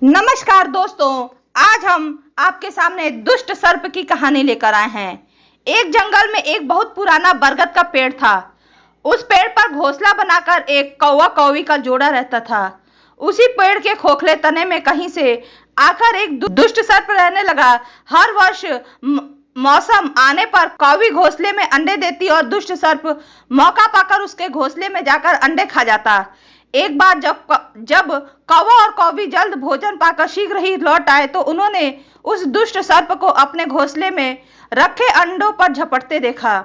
नमस्कार दोस्तों, आज हम आपके सामने दुष्ट सर्प की कहानी लेकर आए हैं। एक जंगल में एक बहुत पुराना बरगद का पेड़ था। उस पेड़ पर घोंसला बनाकर एक कौवा कौवी का जोड़ा रहता था। उसी पेड़ के खोखले तने में कहीं से आकर एक दुष्ट सर्प रहने लगा। हर वर्ष मौसम आने पर कौवी घोंसले में अंडे देती और दुष्ट सर्प मौका पाकर उसके घोंसले में जाकर अंडे खा जाता। एक बार जब कौवा और कौवी जल्द भोजन पाकर शीघ्र ही लौट आए तो उन्होंने उस दुष्ट सर्प को अपने घोंसले में रखे अंडों पर झपटते देखा।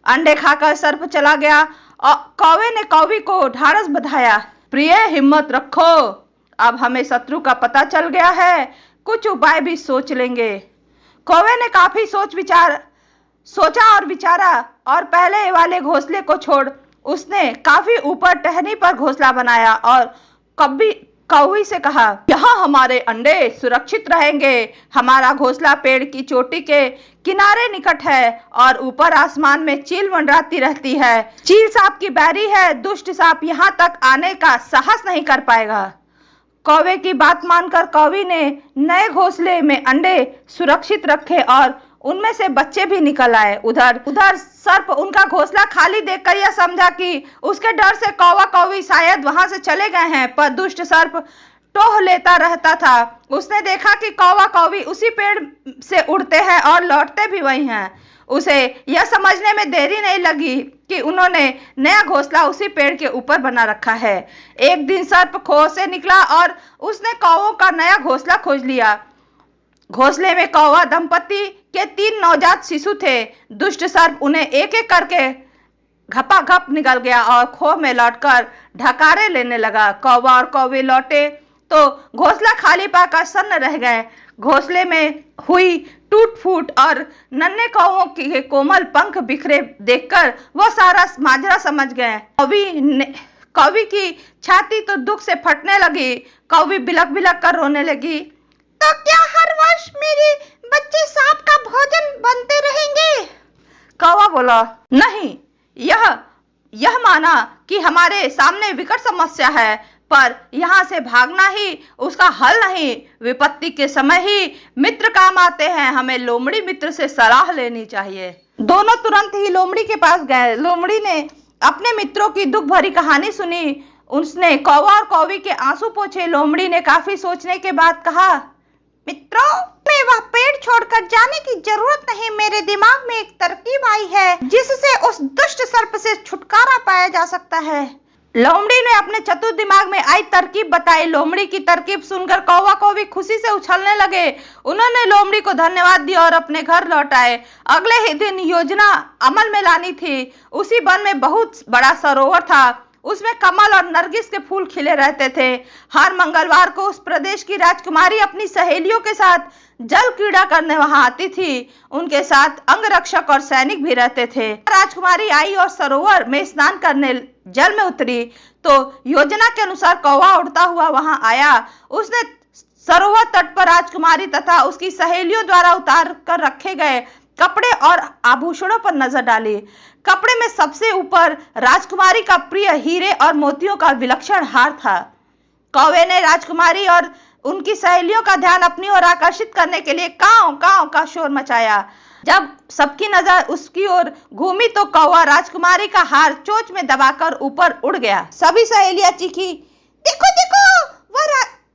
अंडे खाकर सर्प चला गया और कौवे ने कौवी को ढाढ़स बंधाया। प्रिय, हिम्मत रखो, अब हमें शत्रु का पता चल गया है, कुछ उपाय भी सोच लेंगे। कौवे ने काफी सोचा और विचारा और पहले वाले घोंसले को छोड़ उसने काफी ऊपर टहनी पर घोंसला बनाया और कौवी से कहा, यहाँ हमारे अंडे सुरक्षित रहेंगे। हमारा घोंसला पेड़ की चोटी के किनारे निकट है और ऊपर आसमान में चील मंडराती रहती है। चील सांप की बैरी है, दुष्ट सांप यहाँ तक आने का साहस नहीं कर पाएगा। कौवे की बात मानकर कौवी ने नए घोंसले में अंडे सुरक्षित रखे और उनमें से बच्चे भी निकल आए। उधर सर्प उनका घोंसला खाली देखकर यह समझा कि उसके डर से कौवा कौवी शायद वहां से चले गए हैं, पर दुष्ट सर्प टोह लेता रहता था। उसने देखा कि कौवा कौवी उसी पेड़ से उड़ते हैं और लौटते भी वही हैं। उसे यह समझने में देरी नहीं लगी कि उन्होंने नया घोंसला उसी पेड़ के ऊपर बना रखा है। एक दिन सर्प खोह से निकला और उसने कौवों का नया घोंसला खोज लिया। घोंसले में कौवा दंपति के 3 नवजात शिशु थे। दुष्ट सर्प उन्हें एक एक करके घपाघप निकल गया और खोह में लौटकर ढकारे लेने लगा। कौवा और कौवी लौटे तो घोंसला खाली पाकर सन्न रह गए। घोंसले में हुई टूट फूट और नन्हे कौवों के कोमल पंख बिखरे देखकर वह सारा माजरा समझ गए। कौवी की छाती तो दुख से फटने लगी। कौवी बिलक बिलक कर रोने लगी, तो क्या हर वर्ष मेरे बच्चे सांप का भोजन बनते रहेंगे? कौवा बोला, नहीं, यह माना कि हमारे सामने विकट समस्या है, पर यहाँ से भागना ही उसका हल नहीं। विपत्ति के समय ही मित्र काम आते हैं। हमें लोमड़ी मित्र से सलाह लेनी चाहिए। दोनों तुरंत ही लोमड़ी के पास गए। लोमड़ी ने अपने मित्रों की दुख भरी कहानी सुनी। उसने कौवा और कौवी के आंसू पोंछे। लोमड़ी ने काफी सोचने के बाद कहा, मित्रों, मैं वह पेड़ छोड़कर जाने की जरूरत नहीं। मेरे दिमाग में एक तरकीब आई है जिससे उस दुष्ट सर्प से छुटकारा पाया जा सकता है। लोमड़ी ने अपने चतुर दिमाग में आई तरकीब बताई। लोमड़ी की तरकीब सुनकर कौवा कौवी खुशी से उछलने लगे। उन्होंने लोमड़ी को धन्यवाद दिया और अपने घर लौट आए। अगले ही दिन योजना अमल में लानी थी। उसी वन में बहुत बड़ा सरोवर था। उसमें कमल और नरगिस के फूल खिले रहते थे। हर मंगलवार को उस प्रदेश की राजकुमारी अपनी सहेलियों के साथ जल क्रीड़ा करने वहां आती थी। उनके साथ अंगरक्षक और सैनिक भी रहते थे। राजकुमारी आई और सरोवर में स्नान करने जल में उतरी तो योजना के अनुसार कौवा उड़ता हुआ वहां आया। उसने सरोवर तट पर राजकुमारी तथा उसकी सहेलियों द्वारा उतार कर रखे गए कपड़े और आभूषणों पर नजर डाली। कपड़े में सबसे ऊपर राजकुमारी का प्रिय हीरे और मोतियों का विलक्षण हार था। कौवे ने राजकुमारी और उनकी सहेलियों का ध्यान अपनी ओर आकर्षित करने के लिए काव काव का शोर मचाया। जब सबकी नजर उसकी ओर घूमी तो कौवा राजकुमारी का हार चोंच में दबाकर ऊपर उड़ गया। सभी सहेलियां चीखी, देखो देखो,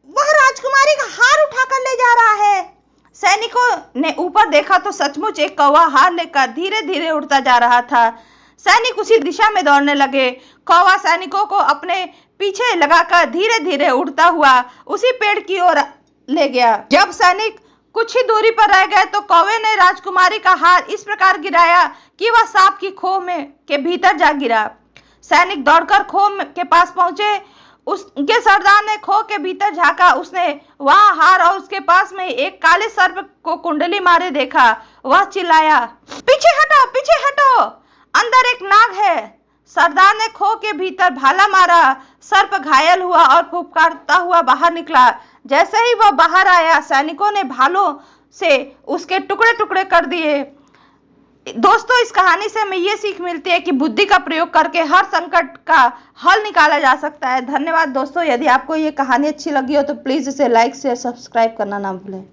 वह राजकुमारी का हार उठाकर ले जा रहा है। सैनिकों ने ऊपर देखा तो सचमुच एक कौवा हार लेकर धीरे धीरे उड़ता जा रहा था। सैनिक उसी दिशा में दौड़ने लगे। कौवा सैनिकों को अपने पीछे लगाकर धीरे धीरे उड़ता हुआ उसी पेड़ की ओर ले गया। जब सैनिक कुछ ही दूरी पर रह गए तो कौवे ने राजकुमारी का हार इस प्रकार गिराया कि वह सांप की खोह में के भीतर जा गिरा। सैनिक दौड़कर खोह के पास पहुंचे। उसके सरदार ने खोह के भीतर झांका। उसने वहां हार और उसके पास में एक काले सर्प को कुंडली मारे देखा। वह चिल्लाया, पीछे हटो, पीछे हटो, अंदर एक नाग है। सरदार ने खोह के भीतर भाला मारा। सर्प घायल हुआ और फुफकारता हुआ बाहर निकला। जैसे ही वह बाहर आया, सैनिकों ने भालों से उसके टुकड़े टुकड़े कर दिए। दोस्तों, इस कहानी से हमें ये सीख मिलती है कि बुद्धि का प्रयोग करके हर संकट का हल निकाला जा सकता है। धन्यवाद दोस्तों। यदि आपको ये कहानी अच्छी लगी हो तो प्लीज इसे लाइक शेयर सब्सक्राइब करना ना भूलें।